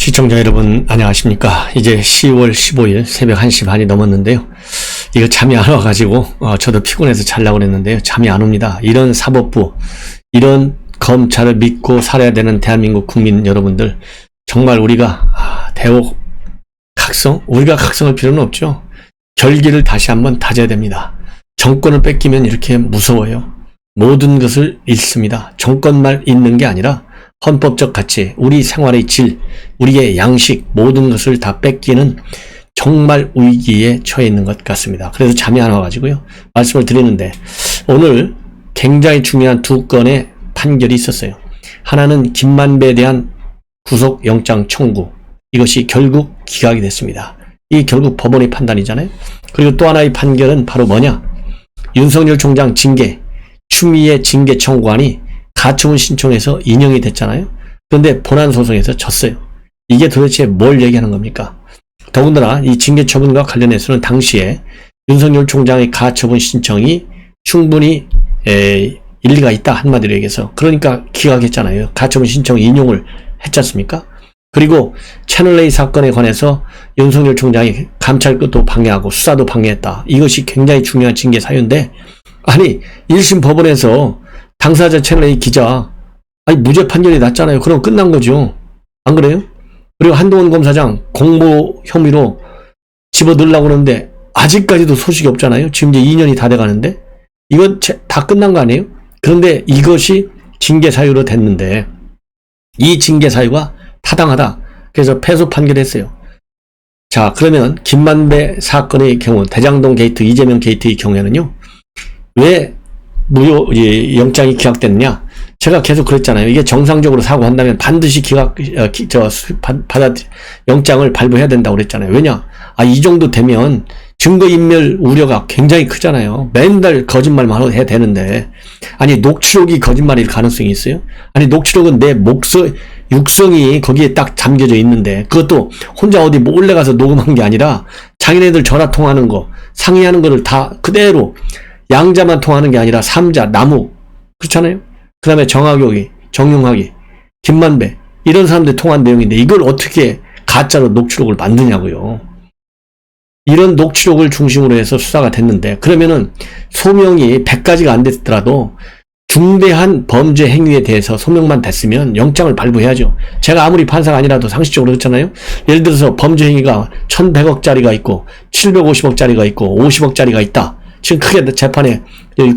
시청자 여러분 안녕하십니까. 이제 10월 15일 새벽 1시 반이 넘었는데요. 이거 잠이 안 와가지고 저도 피곤해서 자려고 그랬는데요. 잠이 안 옵니다. 이런 사법부, 이런 검찰을 믿고 살아야 되는 대한민국 국민 여러분들, 정말 우리가 우리가 각성할 필요는 없죠. 결기를 다시 한번 다져야 됩니다. 정권을 뺏기면 이렇게 무서워요. 모든 것을 잃습니다. 정권만 잃는 게 아니라 헌법적 가치, 우리 생활의 질, 우리의 양식, 모든 것을 다 뺏기는 정말 위기에 처해 있는 것 같습니다. 그래서 잠이 안 와가지고요. 말씀을 드리는데, 오늘 굉장히 중요한 두 건의 판결이 있었어요. 하나는 김만배에 대한 구속영장 청구. 이것이 결국 기각이 됐습니다. 이 결국 법원의 판단이잖아요. 그리고 또 하나의 판결은 바로 뭐냐? 윤석열 총장 징계, 추미애 징계 청구안이 가처분 신청해서 인용이 됐잖아요. 그런데 본안소송에서 졌어요. 이게 도대체 뭘 얘기하는 겁니까? 더군다나 이 징계 처분과 관련해서는 당시에 윤석열 총장의 가처분 신청이 충분히 일리가 있다, 한마디로 얘기해서. 그러니까 기각했잖아요. 가처분 신청 인용을 했지 않습니까? 그리고 채널A 사건에 관해서 윤석열 총장이 감찰권도 방해하고 수사도 방해했다. 이것이 굉장히 중요한 징계 사유인데, 아니 1심 법원에서 당사자 채널A 기자 무죄 판결이 났잖아요. 그럼 끝난 거죠. 안 그래요? 그리고 한동훈 검사장 공모 혐의로 집어넣으려고 그러는데 아직까지도 소식이 없잖아요. 지금 이제 2년이 다 돼가는데 이건 다 끝난 거 아니에요? 그런데 이것이 징계 사유로 됐는데 이 징계 사유가 타당하다. 그래서 패소 판결했어요. 자, 그러면 김만배 사건의 경우, 대장동 게이트, 이재명 게이트의 경우에는요, 왜 무효 영장이 기각됐느냐? 제가 계속 그랬잖아요. 이게 정상적으로 사고한다면 반드시 영장을 발부해야 된다고 그랬잖아요. 왜냐? 이 정도 되면 증거인멸 우려가 굉장히 크잖아요. 맨날 거짓말만 해야 되는데, 아니 녹취록이 거짓말일 가능성이 있어요? 아니 녹취록은 내 육성이 거기에 딱 잠겨져 있는데, 그것도 혼자 어디 몰래 가서 녹음한 게 아니라 자기네들 전화 통화하는 거, 상의하는 거를 다 그대로, 양자만 통하는 게 아니라 삼자, 나무, 그렇잖아요. 그 다음에 정학용이, 정용학이, 김만배, 이런 사람들 통한 내용인데 이걸 어떻게 가짜로 녹취록을 만드냐고요. 이런 녹취록을 중심으로 해서 수사가 됐는데, 그러면은 소명이 100가지가 안 됐더라도 중대한 범죄 행위에 대해서 소명만 됐으면 영장을 발부해야죠. 제가 아무리 판사가 아니라도 상식적으로 그렇잖아요. 예를 들어서 범죄 행위가 1100억짜리가 있고 750억짜리가 있고 50억짜리가 있다. 지금 크게 재판에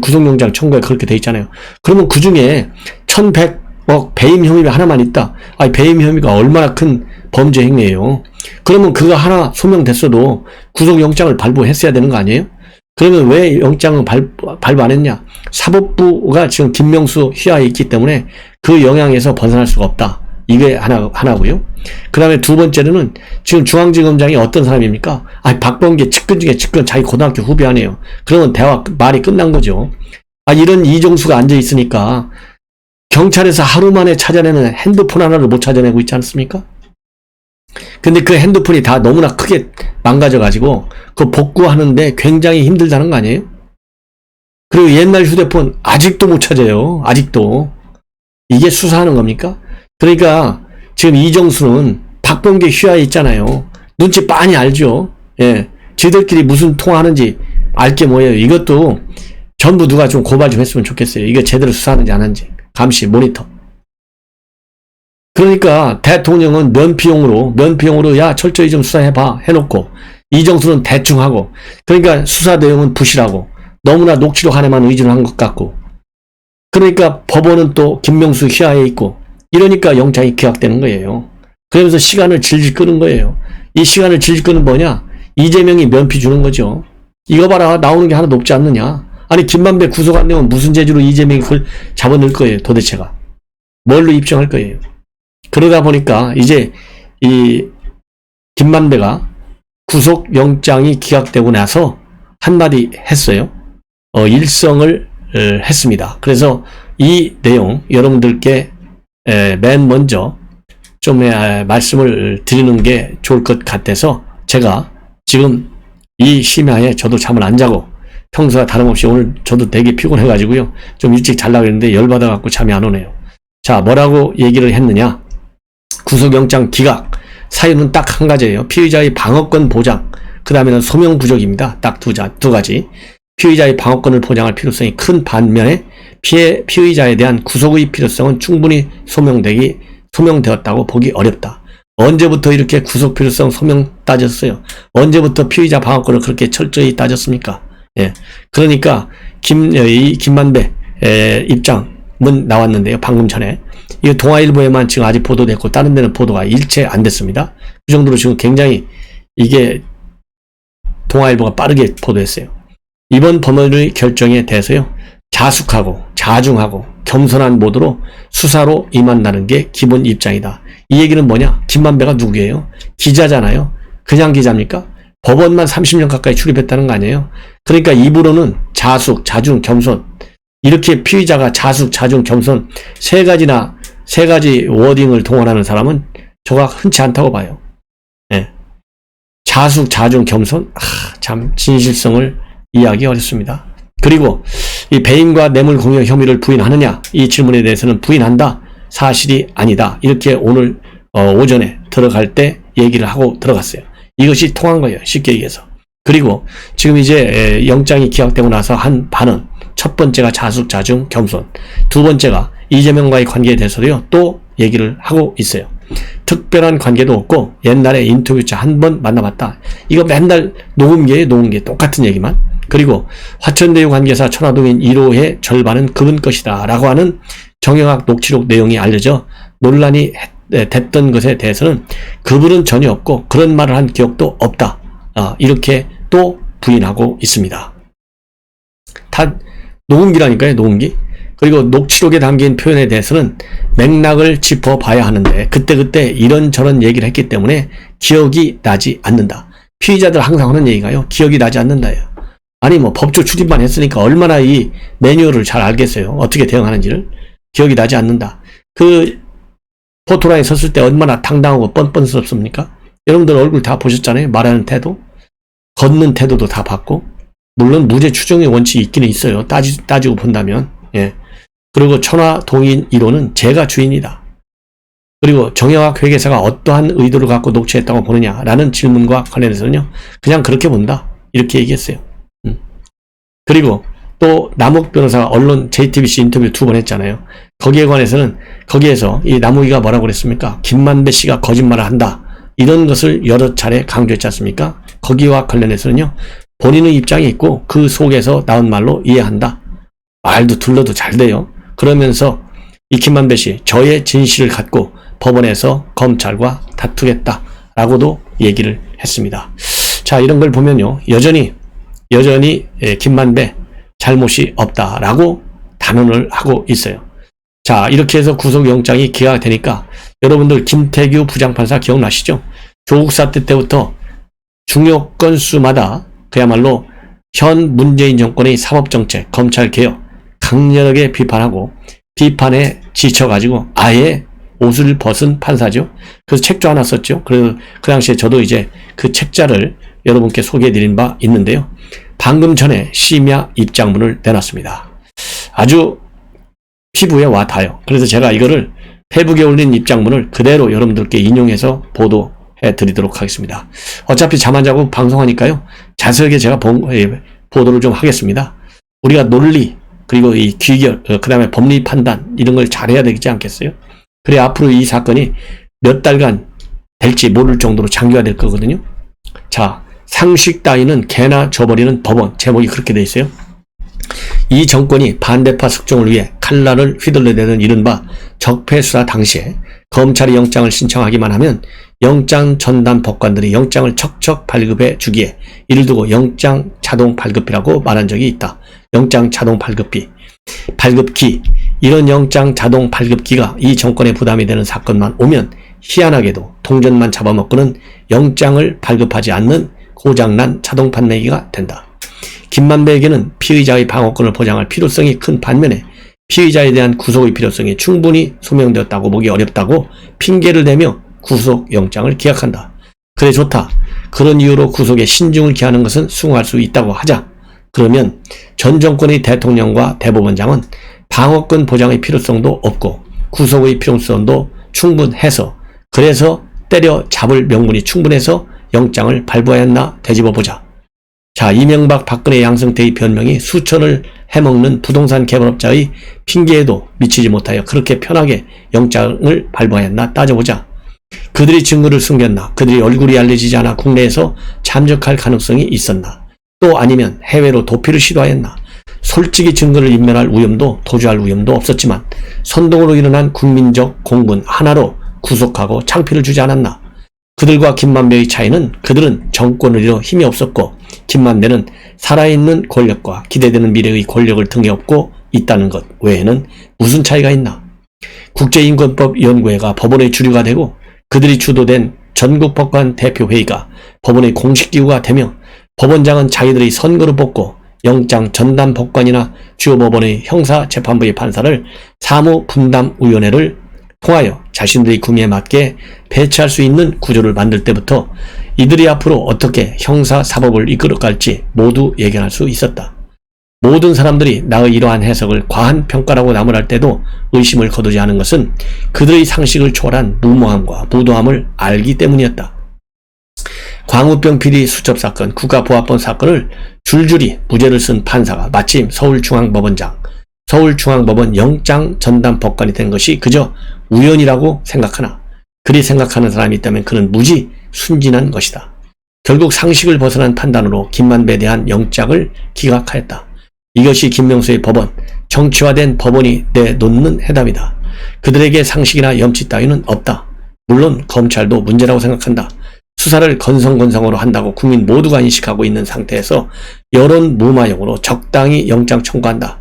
구속영장 청구에 그렇게 돼 있잖아요. 그러면 그 중에 1100억 배임 혐의가 하나만 있다. 배임 혐의가 얼마나 큰 범죄 행위예요. 그러면 그거 하나 소명됐어도 구속영장을 발부했어야 되는 거 아니에요? 그러면 왜 영장을 발부 안 했냐? 사법부가 지금 김명수 휘하에 있기 때문에 그 영향에서 벗어날 수가 없다. 이게 하나고요. 그 다음에 두 번째로는 지금 중앙지검장이 어떤 사람입니까? 박범계 측근 중에 측근, 자기 고등학교 후배 아니에요. 그러면 말이 끝난 거죠. 이런 이종수가 앉아 있으니까 경찰에서 하루 만에 찾아내는 핸드폰 하나를 못 찾아내고 있지 않습니까? 근데 그 핸드폰이 다 너무나 크게 망가져가지고 그 복구하는데 굉장히 힘들다는 거 아니에요? 그리고 옛날 휴대폰 아직도 못 찾아요. 아직도. 이게 수사하는 겁니까? 그러니까 지금 이정수는 박범계 휘하에 있잖아요. 눈치 빤히 알죠. 예, 지들끼리 무슨 통화하는지 알게 뭐예요. 이것도 전부 누가 좀 고발 좀 했으면 좋겠어요. 이게 제대로 수사하는지 안 하는지 감시 모니터. 그러니까 대통령은 면피용으로 야 철저히 좀 수사해봐 해놓고, 이정수는 대충 하고, 그러니까 수사 내용은 부실하고 너무나 녹취록 하나만 의존한 것 같고, 그러니까 법원은 또 김명수 휘하에 있고, 이러니까 영장이 기각되는 거예요. 그러면서 시간을 질질 끄는 거예요. 이 시간을 질질 끄는 뭐냐? 이재명이 면피 주는 거죠. 이거 봐라, 나오는 게 하나도 없지 않느냐? 아니 김만배 구속 안 되면 무슨 재주로 이재명이 그걸 잡아넣을 거예요. 도대체가 뭘로 입증할 거예요. 그러다 보니까 이제 이 김만배가 구속 영장이 기각되고 나서 한마디 했어요. 일성을 했습니다. 그래서 이 내용 여러분들께 맨 먼저 좀 말씀을 드리는 게 좋을 것 같아서, 제가 지금 이 심야에 저도 잠을 안 자고, 평소와 다름없이 오늘 저도 되게 피곤해가지고요, 좀 일찍 자려고 했는데 열받아갖고 잠이 안 오네요. 자, 뭐라고 얘기를 했느냐? 구속영장 기각, 사유는 딱 한 가지예요. 피의자의 방어권 보장, 그 다음에는 소명 부족입니다. 딱 두 가지. 피의자의 방어권을 보장할 필요성이 큰 반면에 피의자에 대한 구속의 필요성은 충분히 소명되었다고 보기 어렵다. 언제부터 이렇게 구속 필요성 소명 따졌어요? 언제부터 피의자 방어권을 그렇게 철저히 따졌습니까? 예. 그러니까 김만배 입장은 나왔는데요. 방금 전에. 이거 동아일보에만 지금 아직 보도됐고 다른 데는 보도가 일체 안 됐습니다. 그 정도로 지금 굉장히 이게 동아일보가 빠르게 보도했어요. 이번 법원의 결정에 대해서요. 자숙하고 자중하고 겸손한 모드로 수사로 임한다는 게 기본 입장이다. 이 얘기는 뭐냐? 김만배가 누구예요? 기자잖아요. 그냥 기자입니까? 법원만 30년 가까이 출입했다는 거 아니에요? 그러니까 입으로는 자숙, 자중, 겸손 이렇게 피의자가 자숙, 자중, 겸손 세 가지 워딩을 동원하는 사람은 저가 흔치 않다고 봐요. 예. 자숙, 자중, 겸손 참 진실성을 이해하기 어렵습니다. 그리고 이 배임과 뇌물 공여 혐의를 부인하느냐 이 질문에 대해서는 부인한다. 사실이 아니다. 이렇게 오늘 오전에 들어갈 때 얘기를 하고 들어갔어요. 이것이 통한 거예요. 쉽게 얘기해서. 그리고 지금 이제 영장이 기각되고 나서 한 반응. 첫 번째가 자숙, 자중, 겸손. 두 번째가 이재명과의 관계에 대해서도요. 또 얘기를 하고 있어요. 특별한 관계도 없고 옛날에 인터뷰자 한 번 만나봤다. 이거 맨날 녹음기에 똑같은 얘기만. 그리고 화천대유 관계사 천화동인 1호의 절반은 그분 것이다 라고 하는 정영학 녹취록 내용이 알려져 논란이 됐던 것에 대해서는 그분은 전혀 없고 그런 말을 한 기억도 없다. 이렇게 또 부인하고 있습니다. 다 녹음기라니까요. 녹음기. 그리고 녹취록에 담긴 표현에 대해서는 맥락을 짚어봐야 하는데 그때 이런저런 얘기를 했기 때문에 기억이 나지 않는다. 피의자들 항상 하는 얘기가요. 기억이 나지 않는다예요. 아니 뭐 법조 출입만 했으니까 얼마나 이 매뉴얼을 잘 알겠어요. 어떻게 대응하는지를. 기억이 나지 않는다. 그 포토라인에 섰을 때 얼마나 당당하고 뻔뻔스럽습니까? 여러분들 얼굴 다 보셨잖아요. 말하는 태도, 걷는 태도도 다 봤고 물론 무죄 추정의 원칙이 있기는 있어요. 따지고 본다면. 예. 그리고 천화동인 1호는 제가 주인이다. 그리고 정영학 회계사가 어떠한 의도를 갖고 녹취했다고 보느냐라는 질문과 관련해서는요. 그냥 그렇게 본다. 이렇게 얘기했어요. 그리고 또 남욱 변호사가 언론 JTBC 인터뷰 2번 했잖아요. 거기에 관해서는 거기에서 이 남욱이가 뭐라고 그랬습니까? 김만배 씨가 거짓말을 한다. 이런 것을 여러 차례 강조했지 않습니까? 거기와 관련해서는요. 본인의 입장이 있고 그 속에서 나온 말로 이해한다. 말도 둘러도 잘 돼요. 그러면서 이 김만배 씨 저의 진실을 갖고 법원에서 검찰과 다투겠다라고도 얘기를 했습니다. 자, 이런 걸 보면요. 여전히 김만배 잘못이 없다라고 단언을 하고 있어요. 자, 이렇게 해서 구속영장이 기각되니까 여러분들 김태규 부장판사 기억나시죠? 조국 사태 때부터 중요 건수마다 그야말로 현 문재인 정권의 사법정책, 검찰개혁 강렬하게 비판하고 비판에 지쳐가지고 아예 옷을 벗은 판사죠. 그래서 책도 하나 썼죠. 그래서 그 당시에 저도 이제 그 책자를 여러분께 소개해드린 바 있는데요. 방금 전에 심야 입장문을 내놨습니다. 아주 피부에 와 닿아요. 그래서 제가 이거를 페북에 올린 입장문을 그대로 여러분들께 인용해서 보도해 드리도록 하겠습니다. 어차피 잠 안 자고 방송하니까요. 자세하게 제가 보도를 좀 하겠습니다. 우리가 논리 그리고 이 귀결 그 다음에 법리 판단 이런 걸 잘해야 되지 않겠어요? 그래 앞으로 이 사건이 몇 달간 될지 모를 정도로 장기화될 거거든요. 자, 상식 따위는 개나 줘버리는 법원 제목이 그렇게 돼 있어요. 이 정권이 반대파 숙종을 위해 칼날을 휘둘러대는 이른바 적폐수사 당시에 검찰이 영장을 신청하기만 하면 영장 전담 법관들이 영장을 척척 발급해 주기에 이를 두고 영장 자동 발급이라고 말한 적이 있다. 영장 자동 발급기 이런 영장 자동 발급기가 이 정권에 부담이 되는 사건만 오면 희한하게도 동전만 잡아먹고는 영장을 발급하지 않는 고장난 자동 판매기가 된다. 김만배에게는 피의자의 방어권을 보장할 필요성이 큰 반면에 피의자에 대한 구속의 필요성이 충분히 소명되었다고 보기 어렵다고 핑계를 대며 구속영장을 기각한다. 그래 좋다. 그런 이유로 구속에 신중을 기하는 것은 수긍할 수 있다고 하자. 그러면 전 정권의 대통령과 대법원장은 방어권 보장의 필요성도 없고 구속의 필요성도 충분해서 그래서 때려 잡을 명분이 충분해서 영장을 발부하였나 되짚어보자. 자, 이명박 박근혜 양승태의 변명이 수천을 해먹는 부동산 개발업자의 핑계에도 미치지 못하여 그렇게 편하게 영장을 발부하였나 따져보자. 그들이 증거를 숨겼나? 그들이 얼굴이 알려지지 않아 국내에서 잠적할 가능성이 있었나? 또 아니면 해외로 도피를 시도하였나? 솔직히 증거를 인멸할 위험도 도주할 위험도 없었지만 선동으로 일어난 국민적 공분 하나로 구속하고 창피를 주지 않았나? 그들과 김만배의 차이는 그들은 정권을 잃어 힘이 없었고 김만배는 살아있는 권력과 기대되는 미래의 권력을 등에 업고 있다는 것 외에는 무슨 차이가 있나? 국제인권법연구회가 법원의 주류가 되고 그들이 주도된 전국법관 대표회의가 법원의 공식기구가 되며 법원장은 자기들의 선거로 뽑고 영장 전담 법관이나 주요 법원의 형사재판부의 판사를 사무분담위원회를 통하여 자신들의 구미에 맞게 배치할 수 있는 구조를 만들 때부터 이들이 앞으로 어떻게 형사사법을 이끌어갈지 모두 예견할 수 있었다. 모든 사람들이 나의 이러한 해석을 과한 평가라고 나무랄 때도 의심을 거두지 않은 것은 그들의 상식을 초월한 무모함과 부도함을 알기 때문이었다. 광우병 비리 수첩사건, 국가보안법 사건을 줄줄이 무죄를 쓴 판사가 마침 서울중앙법원장, 서울중앙법원 영장 전담 법관이 된 것이 그저 우연이라고 생각하나 그리 생각하는 사람이 있다면 그는 무지 순진한 것이다. 결국 상식을 벗어난 판단으로 김만배에 대한 영장을 기각하였다. 이것이 김명수의 법원, 정치화된 법원이 내놓는 해답이다. 그들에게 상식이나 염치 따위는 없다. 물론 검찰도 문제라고 생각한다. 수사를 건성건성으로 한다고 국민 모두가 인식하고 있는 상태에서 여론 무마용으로 적당히 영장 청구한다.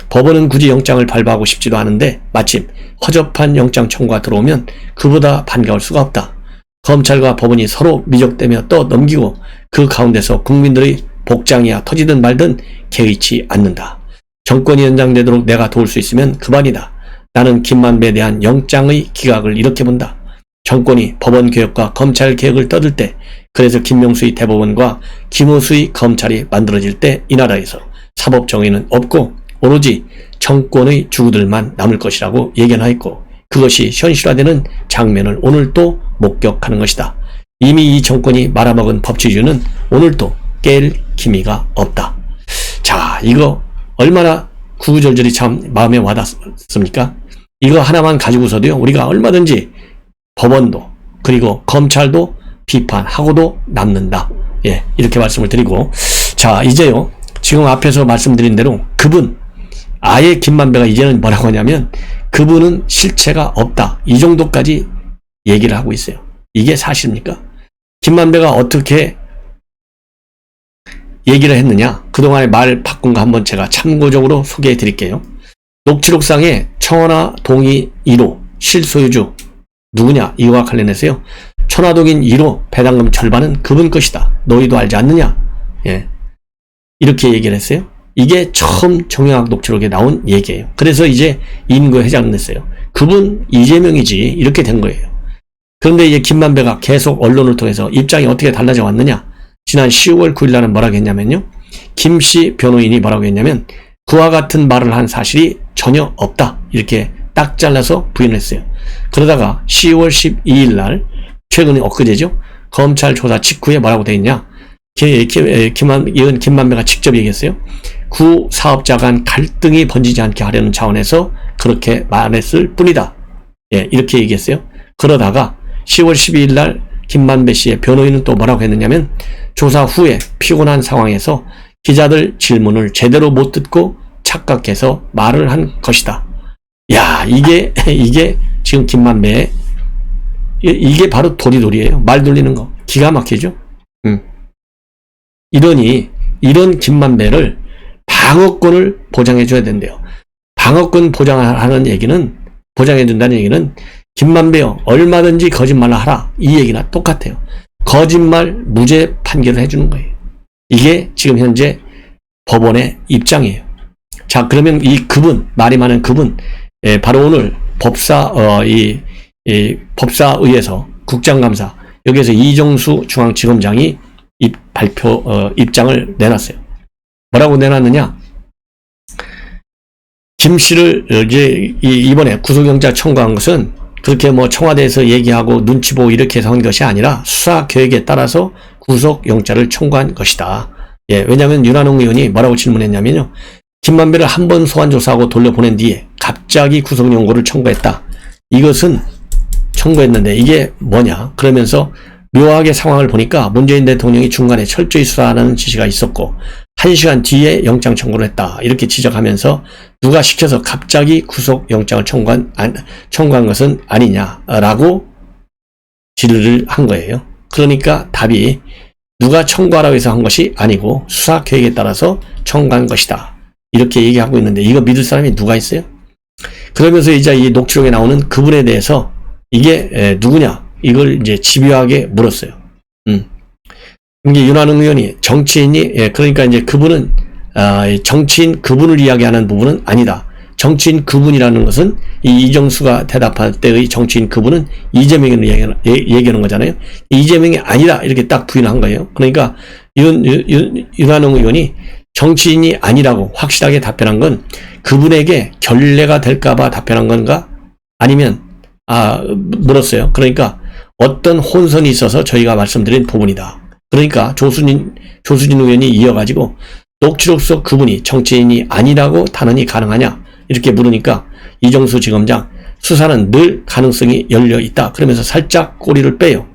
법원은 굳이 영장을 발부하고 싶지도 않은데 마침 허접한 영장 청구가 들어오면 그보다 반가울 수가 없다. 검찰과 법원이 서로 미적대며 떠넘기고 그 가운데서 국민들의 복장이야 터지든 말든 개의치 않는다. 정권이 연장되도록 내가 도울 수 있으면 그만이다. 나는 김만배에 대한 영장의 기각을 이렇게 본다. 정권이 법원 개혁과 검찰 개혁을 떠들 때, 그래서 김명수의 대법원과 김호수의 검찰이 만들어질 때 이 나라에서 사법정의는 없고 오로지 정권의 주구들만 남을 것이라고 예견하였고 그것이 현실화되는 장면을 오늘 또 목격하는 것이다. 이미 이 정권이 말아먹은 법치주의는 오늘 또 깰 기미가 없다. 자, 이거 얼마나 구구절절히 참 마음에 와닿습니까? 이거 하나만 가지고서도요, 우리가 얼마든지 법원도 그리고 검찰도 비판하고도 남는다. 예, 이렇게 말씀을 드리고, 자, 이제요, 지금 앞에서 말씀드린 대로 그분, 아예 김만배가 이제는 뭐라고 하냐면 그분은 실체가 없다. 이 정도까지 얘기를 하고 있어요. 이게 사실입니까? 김만배가 어떻게 얘기를 했느냐? 그동안의 말 바꾼 거 한번 제가 참고적으로 소개해 드릴게요. 녹취록상에 청원화 동의 1호 실소유주 누구냐? 이와 관련해서요. 천화동인 1호 배당금 절반은 그분 것이다. 너희도 알지 않느냐? 예, 이렇게 얘기를 했어요. 이게 처음 정영학 녹취록에 나온 얘기예요. 그래서 이제 임거 회장을 냈어요. 그분 이재명이지 이렇게 된 거예요. 그런데 이제 김만배가 계속 언론을 통해서 입장이 어떻게 달라져 왔느냐? 지난 10월 9일 날은 뭐라고 했냐면요. 김씨 변호인이 뭐라고 했냐면 그와 같은 말을 한 사실이 전혀 없다. 이렇게 딱 잘라서 부인을 했어요. 그러다가 10월 12일 날 최근에 엊그제죠. 검찰 조사 직후에 뭐라고 돼 있냐? 이건 김만배가 직접 얘기했어요. 구 사업자 간 갈등이 번지지 않게 하려는 차원에서 그렇게 말했을 뿐이다. 예, 이렇게 얘기했어요. 그러다가 10월 12일 날 김만배 씨의 변호인은 또 뭐라고 했느냐면 조사 후에 피곤한 상황에서 기자들 질문을 제대로 못 듣고 착각해서 말을 한 것이다. 야, 이게 지금 김만배의 이게 바로 도리도리예요. 말 돌리는 거. 기가 막히죠? 이런 김만배를 방어권을 보장해줘야 된대요. 방어권 보장하는 얘기는, 보장해준다는 얘기는 김만배요, 얼마든지 거짓말을 하라. 이 얘기나 똑같아요. 거짓말 무죄 판결을 해주는 거예요. 이게 지금 현재 법원의 입장이에요. 자, 그러면 이 그분, 말이 많은 그분, 바로 오늘 법사위에서 국장감사, 여기에서 이정수 중앙지검장이 입장을 내놨어요. 뭐라고 내놨느냐? 김 씨를 이제 이번에 구속영장 청구한 것은 그렇게 뭐 청와대에서 얘기하고 눈치 보고 이렇게 해서 한 것이 아니라 수사 계획에 따라서 구속영장을 청구한 것이다. 예, 왜냐하면 윤한홍 의원이 뭐라고 질문했냐면요. 김만배를 한 번 소환조사하고 돌려보낸 뒤에 갑자기 구속영구를 청구했다. 이것은 청구했는데 이게 뭐냐? 그러면서 묘하게 상황을 보니까 문재인 대통령이 중간에 철저히 수사하라는 지시가 있었고 1시간 뒤에 영장 청구를 했다. 이렇게 지적하면서 누가 시켜서 갑자기 구속영장을 청구한 것은 아니냐라고 질의를 한 거예요. 그러니까 답이 누가 청구하라고 해서 한 것이 아니고 수사 계획에 따라서 청구한 것이다. 이렇게 얘기하고 있는데 이거 믿을 사람이 누가 있어요? 그러면서 이제 이 녹취록에 나오는 그분에 대해서 이게 누구냐? 이걸 이제 집요하게 물었어요. 이게 윤한홍 의원이 정치인이, 그러니까 이제 그분은, 정치인 그분을 이야기하는 부분은 아니다. 정치인 그분이라는 것은 이 이정수가 대답할 때의 정치인 그분은 이재명을 얘기하는 거잖아요. 이재명이 아니라 이렇게 딱 부인한 거예요. 그러니까 윤한홍 의원이 정치인이 아니라고 확실하게 답변한 건 그분에게 결례가 될까봐 답변한 건가? 아니면, 물었어요. 그러니까 어떤 혼선이 있어서 저희가 말씀드린 부분이다. 그러니까 조수진 의원이 이어가지고 녹취록 속 그분이 정치인이 아니라고 단언이 가능하냐 이렇게 물으니까 이정수 지검장 수사는 늘 가능성이 열려 있다. 그러면서 살짝 꼬리를 빼요.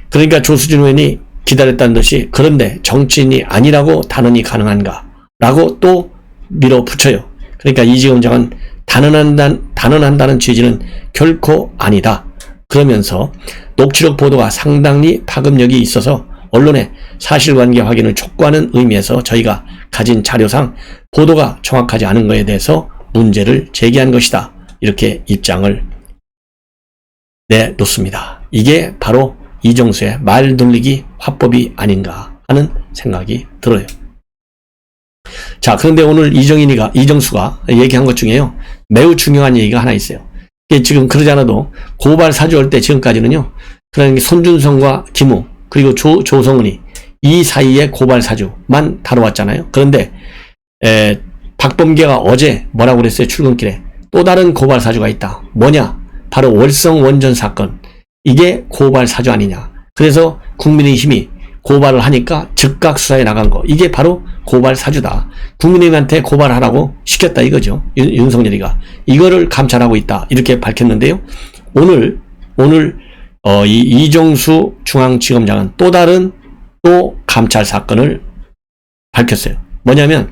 그러니까 조수진 의원이 기다렸다는 듯이 그런데 정치인이 아니라고 단언이 가능한가 라고 또 밀어붙여요. 그러니까 이 지검장은 단언한다는 취지는 결코 아니다. 그러면서 녹취록 보도가 상당히 파급력이 있어서 언론의 사실관계 확인을 촉구하는 의미에서 저희가 가진 자료상 보도가 정확하지 않은 것에 대해서 문제를 제기한 것이다. 이렇게 입장을 내놓습니다. 이게 바로 이정수의 말 돌리기 화법이 아닌가 하는 생각이 들어요. 자, 그런데 오늘 이정수가 얘기한 것 중에요. 매우 중요한 얘기가 하나 있어요. 이게 지금 그러지 않아도 고발 사주할 때 지금까지는요. 그러니까 손준성과 김우 그리고 조성은이 이 사이에 고발 사주만 다뤄왔잖아요. 그런데 박범계가 어제 뭐라고 그랬어요? 출근길에 또 다른 고발 사주가 있다. 뭐냐? 바로 월성 원전 사건. 이게 고발 사주 아니냐. 그래서 국민의힘이 고발을 하니까 즉각 수사에 나간 거. 이게 바로 고발 사주다. 국민의힘한테 고발하라고 시켰다 이거죠. 윤석열이가. 이거를 감찰하고 있다. 이렇게 밝혔는데요. 오늘 이 이정수 중앙지검장은 또 다른 감찰 사건을 밝혔어요. 뭐냐면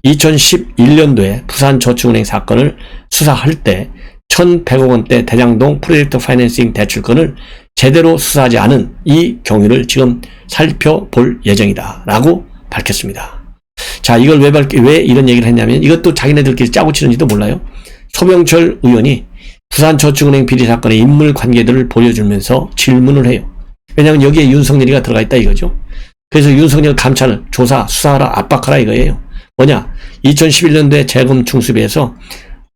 2011년도에 부산저축은행 사건을 수사할 때 1,100억 원대 대장동 프로젝트 파이낸싱 대출건을 제대로 수사하지 않은 이 경위를 지금 살펴볼 예정이다 라고 밝혔습니다. 자, 이걸 왜 이런 얘기를 했냐면 이것도 자기네들끼리 짜고 치는지도 몰라요. 소명철 의원이 부산저축은행 비리 사건의 인물 관계들을 보여주면서 질문을 해요. 왜냐하면 여기에 윤석열이가 들어가 있다 이거죠. 그래서 윤석열 감찰을 조사, 수사하라, 압박하라 이거예요. 뭐냐? 2011년도에 재검 중수부에서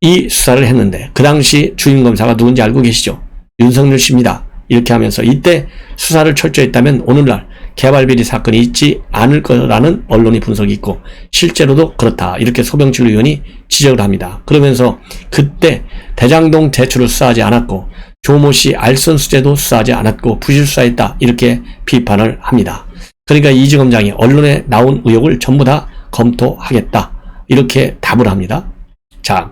이 수사를 했는데 그 당시 주임검사가 누군지 알고 계시죠? 윤석열 씨입니다. 이렇게 하면서 이때 수사를 철저히 했다면 오늘날 개발비리 사건이 있지 않을 거라는 언론의 분석이 있고 실제로도 그렇다. 이렇게 소병철 의원이 지적을 합니다. 그러면서 그때 대장동 대출을 수사하지 않았고 조모 씨 알선 수재도 수사하지 않았고 부실 수사했다. 이렇게 비판을 합니다. 그러니까 이 지검장이 언론에 나온 의혹을 전부 다 검토하겠다. 이렇게 답을 합니다. 자,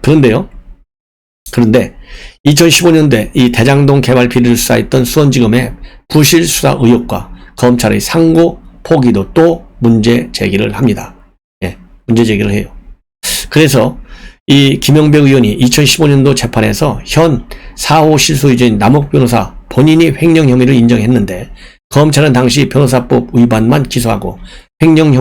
그런데 2015년도에 이 대장동 개발 비리를 수사했던 수원지검의 부실 수사 의혹과 검찰의 상고 포기도 또 문제 제기를 합니다. 예, 문제 제기를 해요. 그래서 이 김영배 의원이 2015년도 재판에서 현 4호 실소유주인 남욱 변호사 본인이 횡령 혐의를 인정했는데 검찰은 당시 변호사법 위반만 기소하고 횡령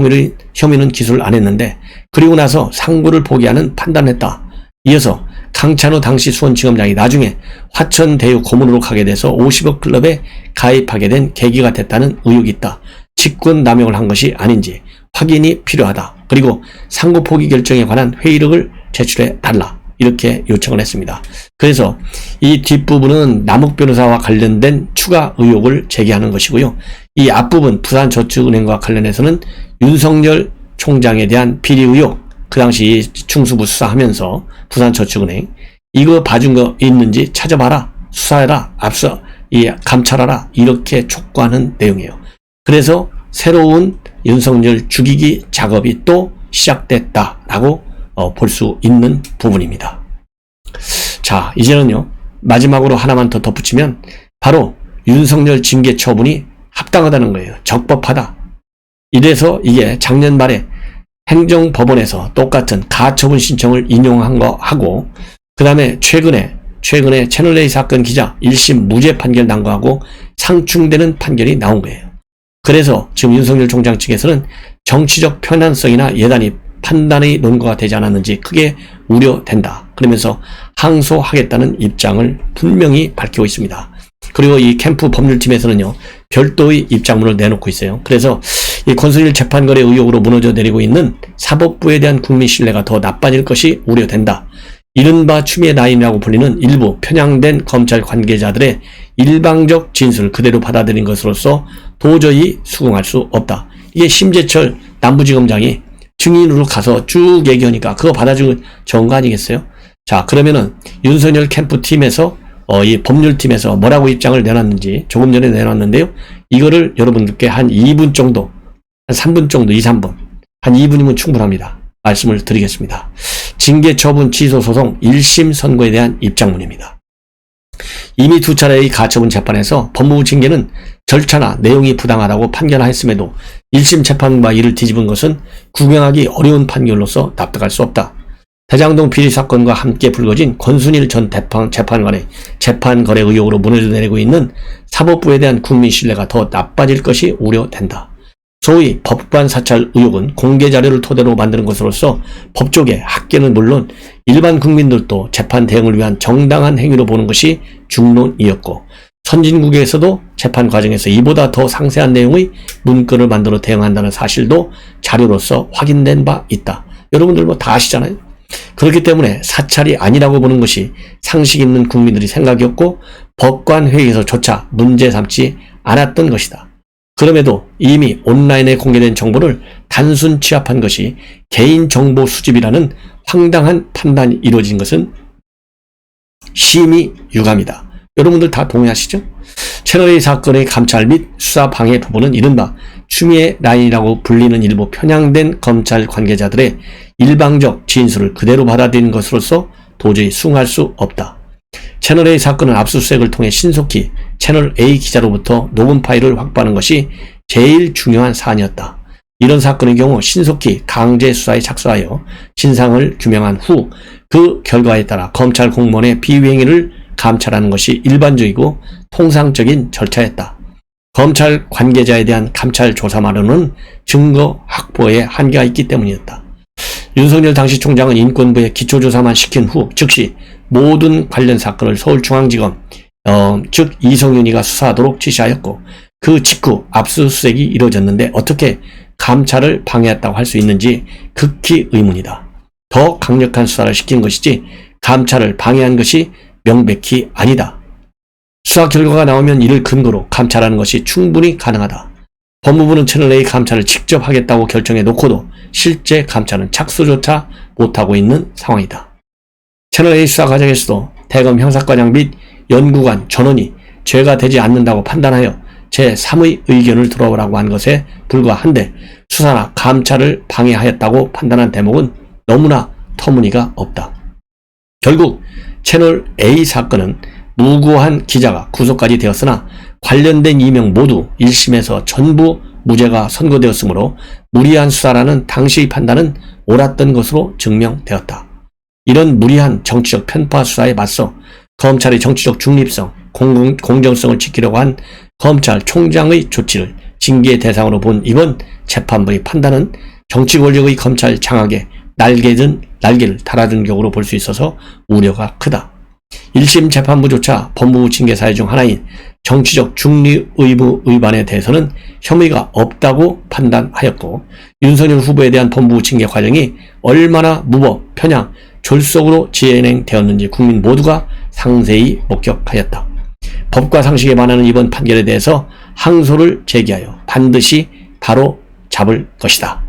혐의는 기소를 안 했는데 그리고 나서 상고를 포기하는 판단했다. 이어서 강찬호 당시 수원지검장이 나중에 화천대유 고문으로 가게 돼서 50억 클럽에 가입하게 된 계기가 됐다는 의혹이 있다. 직권 남용을 한 것이 아닌지 확인이 필요하다. 그리고 상고 포기 결정에 관한 회의록을 제출해 달라. 이렇게 요청을 했습니다. 그래서 이 뒷부분은 남욱 변호사와 관련된 추가 의혹을 제기하는 것이고요. 이 앞부분 부산저축은행과 관련해서는 윤석열 총장에 대한 비리 의혹, 그 당시 중수부 수사하면서 부산저축은행 이거 봐준 거 있는지 찾아봐라. 수사해라, 감찰하라, 이렇게 촉구하는 내용이에요. 그래서 새로운 윤석열 죽이기 작업이 또 시작됐다라고 볼 수 있는 부분입니다. 자, 이제는요, 마지막으로 하나만 더 덧붙이면 바로 윤석열 징계 처분이 합당하다는 거예요. 적법하다. 이래서 이게 작년 말에 행정법원에서 똑같은 가처분 신청을 인용한 거 하고, 그 다음에 최근에 채널A 사건 기자 1심 무죄 판결 난 거하고 상충되는 판결이 나온 거예요. 그래서 지금 윤석열 총장 측에서는 정치적 편향성이나 예단이 판단의 논거가 되지 않았는지 크게 우려된다. 그러면서 항소하겠다는 입장을 분명히 밝히고 있습니다. 그리고 이 캠프 법률팀에서는요, 별도의 입장문을 내놓고 있어요. 그래서 이 권순일 재판거래 의혹으로 무너져 내리고 있는 사법부에 대한 국민 신뢰가 더 나빠질 것이 우려된다. 이른바 추미애 라인이라고 불리는 일부 편향된 검찰 관계자들의 일방적 진술을 그대로 받아들인 것으로서 도저히 수긍할 수 없다. 이게 심재철 남부지검장이 증인으로 가서 쭉 얘기하니까 그거 받아주고 좋은 거 아니겠어요? 자, 그러면은 윤석열 캠프팀에서 이 법률팀에서 뭐라고 입장을 내놨는지 조금 전에 내놨는데요. 이거를 여러분들께 한 2분 정도, 한 3분 정도, 2, 3분, 한 2분이면 충분합니다. 말씀을 드리겠습니다. 징계 처분 취소 소송 1심 선고에 대한 입장문입니다. 이미 2차례의 가처분 재판에서 법무부 징계는 절차나 내용이 부당하다고 판결하였음에도 1심 재판과 이를 뒤집은 것은 구경하기 어려운 판결로서 납득할 수 없다. 대장동 비리 사건과 함께 불거진 권순일 전 재판관의 재판거래 의혹으로 무너져 내리고 있는 사법부에 대한 국민 신뢰가 더 나빠질 것이 우려된다. 소위 법관 사찰 의혹은 공개 자료를 토대로 만드는 것으로서 법조계, 학계는 물론 일반 국민들도 재판 대응을 위한 정당한 행위로 보는 것이 중론이었고, 선진국에서도 재판 과정에서 이보다 더 상세한 내용의 문건을 만들어 대응한다는 사실도 자료로서 확인된 바 있다. 여러분들 뭐 다 아시잖아요. 그렇기 때문에 사찰이 아니라고 보는 것이 상식 있는 국민들의 생각이었고 법관회의에서조차 문제 삼지 않았던 것이다. 그럼에도 이미 온라인에 공개된 정보를 단순 취합한 것이 개인정보 수집이라는 황당한 판단이 이루어진 것은 심히 유감이다. 여러분들 다 동의하시죠? 채널A 사건의 감찰 및 수사 방해 부분은 이른바 추미애 라인이라고 불리는 일부 편향된 검찰 관계자들의 일방적 진술을 그대로 받아들인 것으로서 도저히 수긍할 수 없다. 채널A 사건은 압수수색을 통해 신속히 채널A 기자로부터 녹음 파일을 확보하는 것이 제일 중요한 사안이었다. 이런 사건의 경우 신속히 강제 수사에 착수하여 진상을 규명한 후 그 결과에 따라 검찰 공무원의 비위행위를 감찰하는 것이 일반적이고 통상적인 절차였다. 검찰 관계자에 대한 감찰 조사만으로는 증거 확보에 한계가 있기 때문이었다. 윤석열 당시 총장은 인권부에 기초조사만 시킨 후 즉시 모든 관련 사건을 서울중앙지검 즉 이성윤이가 수사하도록 지시하였고, 그 직후 압수수색이 이루어졌는데 어떻게 감찰을 방해했다고 할 수 있는지 극히 의문이다. 더 강력한 수사를 시킨 것이지 감찰을 방해한 것이 명백히 아니다. 수사 결과가 나오면 이를 근거로 감찰하는 것이 충분히 가능하다. 법무부는 채널A 감찰을 직접 하겠다고 결정해 놓고도 실제 감찰은 착수조차 못하고 있는 상황이다. 채널A 수사 과정에서도 대검 형사과장 및 연구관 전원이 죄가 되지 않는다고 판단하여 제3의 의견을 들어오라고 한 것에 불과한데 수사나 감찰을 방해하였다고 판단한 대목은 너무나 터무니가 없다. 결국 채널A 사건은 무고한 기자가 구속까지 되었으나 관련된 2명 모두 1심에서 전부 무죄가 선고되었으므로 무리한 수사라는 당시의 판단은 옳았던 것으로 증명되었다. 이런 무리한 정치적 편파 수사에 맞서 검찰의 정치적 중립성, 공정성을 지키려고 한 검찰총장의 조치를 징계 대상으로 본 이번 재판부의 판단은 정치 권력의 검찰 장악에 날개를 달아준 격으로 볼 수 있어서 우려가 크다. 1심 재판부조차 법무부 징계 사유 중 하나인 정치적 중립 의무 위반에 대해서는 혐의가 없다고 판단하였고, 윤석열 후보에 대한 법무부 징계 과정이 얼마나 무법, 편향, 졸속으로 진행되었는지 국민 모두가 상세히 목격하였다. 법과 상식에 반하는 이번 판결에 대해서 항소를 제기하여 반드시 바로 잡을 것이다.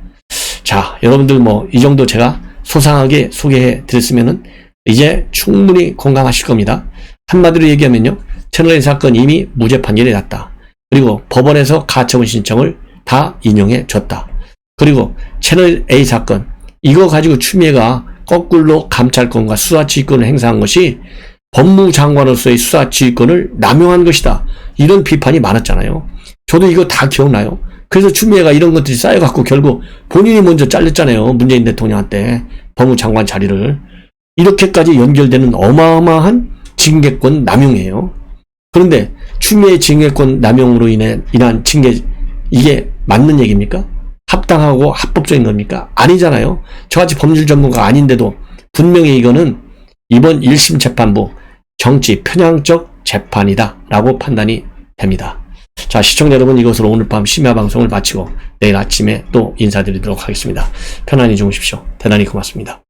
자, 여러분들 뭐 이 정도 제가 소상하게 소개해 드렸으면은 이제 충분히 공감하실 겁니다. 한마디로 얘기하면요. 채널A 사건 이미 무죄 판결이 났다. 그리고 법원에서 가처분 신청을 다 인용해 줬다. 그리고 채널A 사건 이거 가지고 추미애가 거꾸로 감찰권과 수사지휘권을 행사한 것이 법무장관으로서의 수사지휘권을 남용한 것이다. 이런 비판이 많았잖아요. 저도 이거 다 기억나요. 그래서 추미애가 이런 것들이 쌓여갖고 결국 본인이 먼저 잘렸잖아요. 문재인 대통령한테 법무장관 자리를. 이렇게까지 연결되는 어마어마한 징계권 남용이에요. 그런데 추미애 징계권 남용으로 인한 징계 이게 맞는 얘기입니까? 합당하고 합법적인 겁니까? 아니잖아요. 저같이 법률 전문가가 아닌데도 분명히 이거는 이번 1심 재판부 정치 편향적 재판이다 라고 판단이 됩니다. 자, 시청자 여러분, 이것으로 오늘 밤 심야 방송을 마치고 내일 아침에 또 인사드리도록 하겠습니다. 편안히 주무십시오. 대단히 고맙습니다.